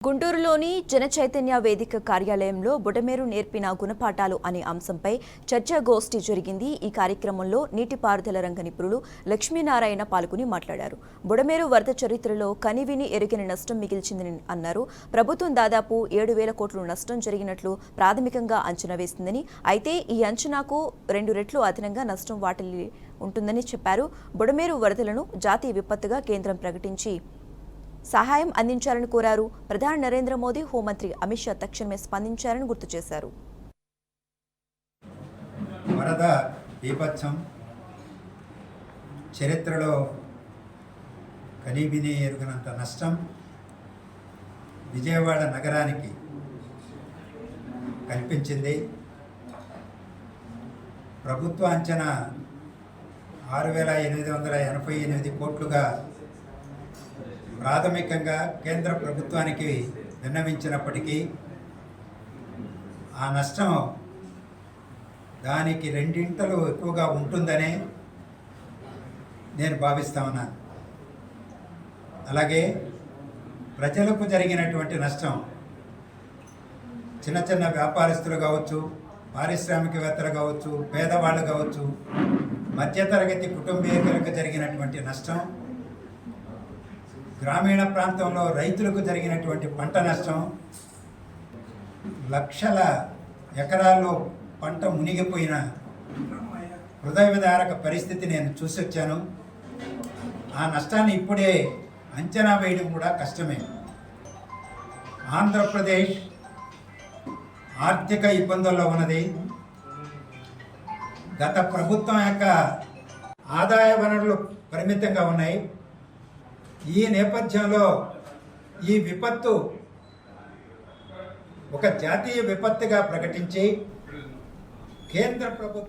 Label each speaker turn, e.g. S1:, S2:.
S1: గుంటూరులోని జనచైతన్య వేదిక కార్యాలయంలో బుడమేరు నేర్పిన గుణపాఠాలు అనే అంశంపై చర్చాగోష్ఠి జరిగింది. ఈ కార్యక్రమంలో నీటిపారుదల రంగ నిపుణులు లక్ష్మీనారాయణ పాల్గొని మాట్లాడారు. బుడమేరు వరద చరిత్రలో కనివిని ఎరుగని నష్టం మిగిల్చిందని అన్నారు. ప్రభుత్వం దాదాపు 7,000 కోట్ల నష్టం జరిగినట్లు ప్రాథమికంగా అంచనా వేసిందని, అయితే ఈ అంచనాకు 2 రెట్లు అదనంగా నష్టం వాటిల్లి ఉంటుందని చెప్పారు. బుడమేరు వరదలను జాతీయ విపత్తుగా కేంద్రం ప్రకటించి సహాయం అందించాలని కోరారు. ప్రధాని నరేంద్ర మోదీ, హోంమంత్రి అమిత్ షా తక్షణమే స్పందించారని గుర్తు చేశారు.
S2: వరద బీభత్సం చరిత్రలో కనీవిని ఎరుగనంత నష్టం విజయవాడ నగరానికి కల్పించింది. ప్రభుత్వ అంచనా 6,888 కోట్లుగా ప్రాథమికంగా కేంద్ర ప్రభుత్వానికి విన్నవించినప్పటికీ ఆ నష్టం దానికి 2 ఎక్కువగా ఉంటుందనే నేను భావిస్తా ఉన్నాను. అలాగే ప్రజలకు జరిగినటువంటి నష్టం చిన్న చిన్న వ్యాపారస్తులు కావచ్చు, పారిశ్రామికవేత్తలు కావచ్చు, పేదవాళ్ళు కావచ్చు, మధ్యతరగతి కుటుంబీకులకు జరిగినటువంటి నష్టం, గ్రామీణ ప్రాంతంలో రైతులకు జరిగినటువంటి పంట నష్టం, లక్షల ఎకరాల్లో పంట మునిగిపోయిన హృదయ విదారక పరిస్థితి నేను చూసి వచ్చాను. ఆ నష్టాన్ని ఇప్పుడే అంచనా వేయడం కూడా కష్టమే. ఆంధ్రప్రదేశ్ ఆర్థిక ఇబ్బందుల్లో ఉన్నది. గత ప్రభుత్వం యొక్క ఆదాయ వనరులు పరిమితంగా ఉన్నాయి. ఈ నేపథ్యంలో ఈ విపత్తు ఒక జాతీయ విపత్తుగా ప్రకటించి కేంద్ర ప్రభుత్వం